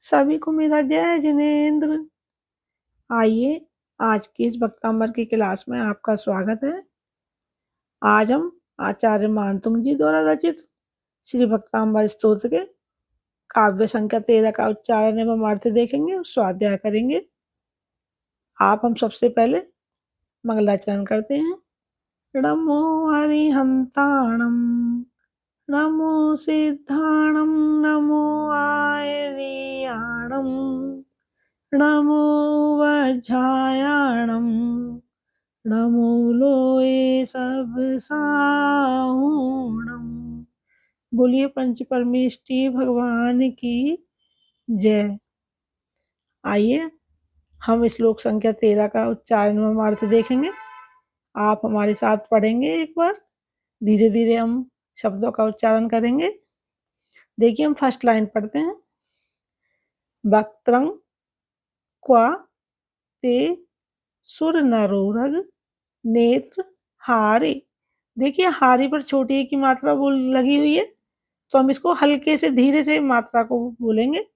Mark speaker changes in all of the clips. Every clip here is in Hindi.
Speaker 1: सभी को मेरा जय जिनेंद्र। आइए आज की इस वक्तांबर की क्लास में आपका स्वागत है। आज हम आचार्य मानतुंग जी द्वारा रचित श्री वक्तांबर स्तोत्र के काव्य संख्या 13 का उच्चारण एवं अर्थ देखेंगे, स्वाध्याय करेंगे। हम सबसे पहले मंगलाचरण करते हैं। नमो हरिहंताणम नमो सिद्धाणम नमो आयर्याणम नमो वज्रायाणम नमो लोये सब साहूणम। बोलिए पंच परमेष्टि भगवान की जय। आइए हम श्लोक संख्या 13 का उच्चारण एवं अर्थ देखेंगे। आप हमारे साथ पढ़ेंगे एक बार। धीरे धीरे हम शब्दों का उच्चारण करेंगे। देखिए हम फर्स्ट लाइन पढ़ते हैं। वक्त्रं क्वा ते सुर नरोरग नेत्र हारे। देखिए हारी पर छोटी की मात्रा लगी हुई है, तो हम इसको हल्के से धीरे से मात्रा को बोलेंगे।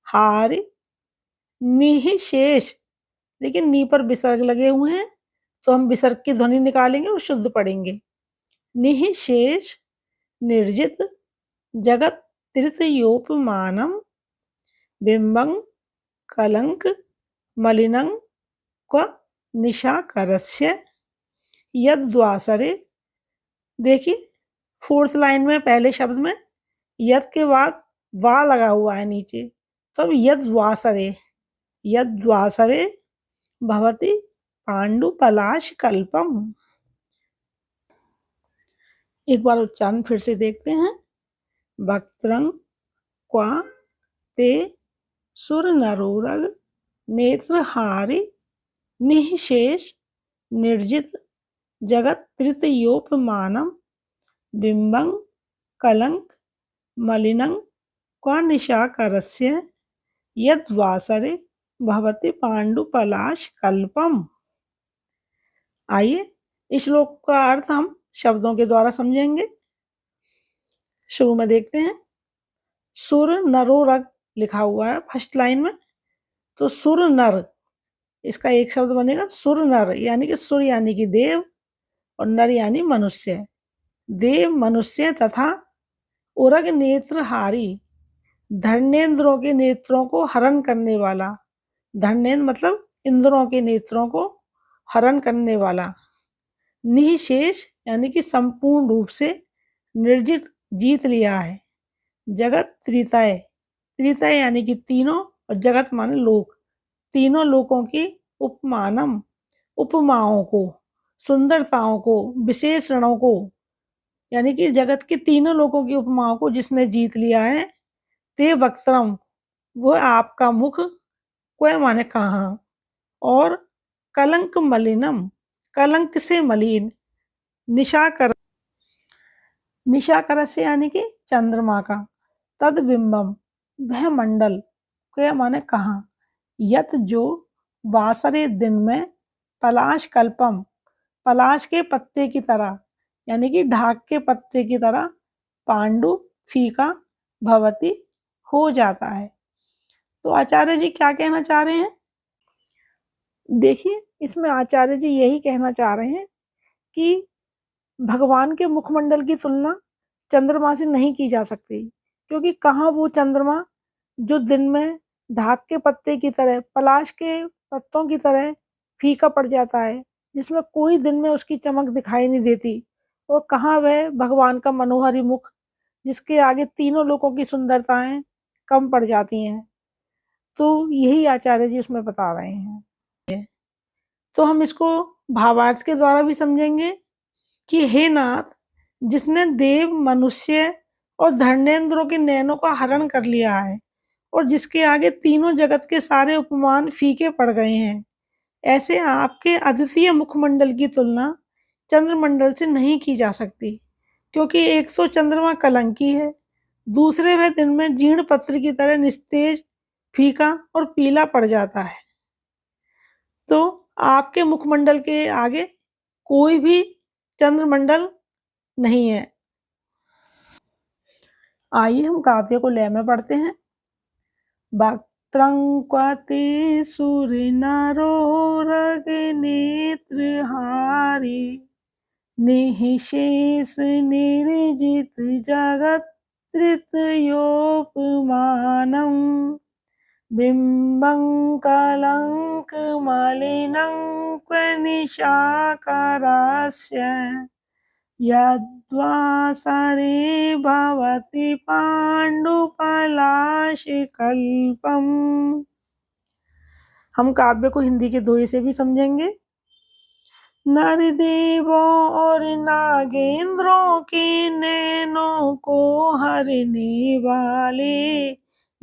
Speaker 1: हारे निःशेष। देखिए नी पर विसर्ग लगे हुए हैं, तो हम विसर्ग की ध्वनि निकालेंगे और शुद्ध पढ़ेंगे। निःशेष निर्जित जगत तीर्थयोपमानम बिंबं कलंक मलिनं क्व निशाकरस्य यद्वासरे। देखिए फोर्थ लाइन में पहले शब्द में यद के बाद वा लगा हुआ है नीचे, तो अब यद्वासरे भवति पांडु पलाश कल्पम। एक बार उच्चारण फिर से देखते हैं। वक्त्रं क्वा ते सुर नरोरग नेत्रहारि निःशेष निर्जित जगत तृतीयोपमानम बिंबं कलंक मलिनं क्व निशाकरस्य यद्वासरे भवति पांडु पलाश कल्पम। आइए इस श्लोक का अर्थ हम शब्दों के द्वारा समझेंगे। शुरू में देखते हैं। सुर नरोरग लिखा हुआ है फर्स्ट लाइन में, तो सुर नर इसका एक शब्द बनेगा सुर नर, यानी कि सुर यानी कि देव और नर यानी मनुष्य। देव मनुष्य तथा उरग नेत्रहारी धर्मेंद्रों के नेत्रों को हरण करने वाला। धर्मेंद्र मतलब इंद्रों के नेत्रों को हरण करने वाला। निःशेष यानी कि संपूर्ण रूप से निर्जित जीत लिया है। जगत त्रितय, त्रितय यानी कि तीनों और जगत माने लोक, तीनों लोकों की उपमानम उपमाओं को, सुंदरताओं को, विशेषणों को, यानी कि जगत के तीनों लोकों की उपमाओं को जिसने जीत लिया है। ते वक्त्रम वो आपका मुख, क्व माने कहाँ, और कलंक मलिनम कलंक से मलिन, निशाकर निशाकर से यानी कि चंद्रमा का, तद बिंबम वह मंडल, क्या माने कहाँ, यत जो वासरे दिन में पलाश कल्पम पलाश के पत्ते की तरह, यानी कि ढाक के पत्ते की तरह, पांडु फीका भवती हो जाता है। तो आचार्य जी क्या कहना चाह रहे हैं? देखिए इसमें आचार्य जी यही कहना चाह रहे हैं कि भगवान के मुखमंडल की तुलना चंद्रमा से नहीं की जा सकती, क्योंकि कहाँ वो चंद्रमा जो दिन में ढाक के पत्ते की तरह, पलाश के पत्तों की तरह फीका पड़ जाता है, जिसमें कोई दिन में उसकी चमक दिखाई नहीं देती, और कहाँ वह भगवान का मनोहरी मुख जिसके आगे तीनों लोगों की सुंदरताएं कम पड़ जाती हैं। तो यही आचार्य जी उसमें बता रहे हैं। तो हम इसको भावार्थ के द्वारा भी समझेंगे कि हे नाथ, जिसने देव मनुष्य और धर्मेंद्रों के नैनों का हरण कर लिया है और जिसके आगे तीनों जगत के सारे उपमान फीके पड़ गए हैं, ऐसे आपके अद्वितीय मुखमंडल की तुलना चंद्रमंडल से नहीं की जा सकती, क्योंकि एक तो चंद्रमा कलंकी है, दूसरे वह दिन में जीर्ण पत्र की तरह निस्तेज, फीका और पीला पड़ जाता है। तो आपके मुखमंडल के आगे कोई भी चंद्रमंडल नहीं है। आइए हम काव्य को लय में पढ़ते हैं। त्रंक्वाते सुर नरोरग नेत्रहारी निःशेष निर्जित जगत् तृतयोपमानं बिम्बं कलङ्कमलिनं क्वनिशाकरस्य यद्वासरे भवति पाण्डुपलाशकल्पम्। हम काव्य को हिंदी के दोहे से भी समझेंगे। नरदेवों और नागेंद्रों के नैनों को हरने वाले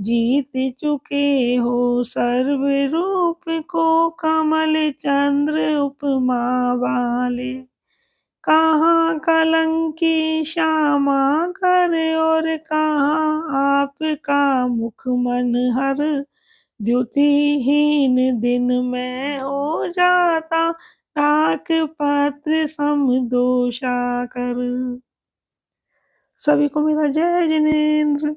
Speaker 1: जीत चुके हो सर्व रूप को कमल चंद्र उपमा वाले। कहाँ कलंकी श्यामा कर और कहाँ आपका मुख मनहर, द्युतिहीन दिन में हो जाता डाक पत्र समदोषा कर। सभी को मेरा जय जिनेंद्र।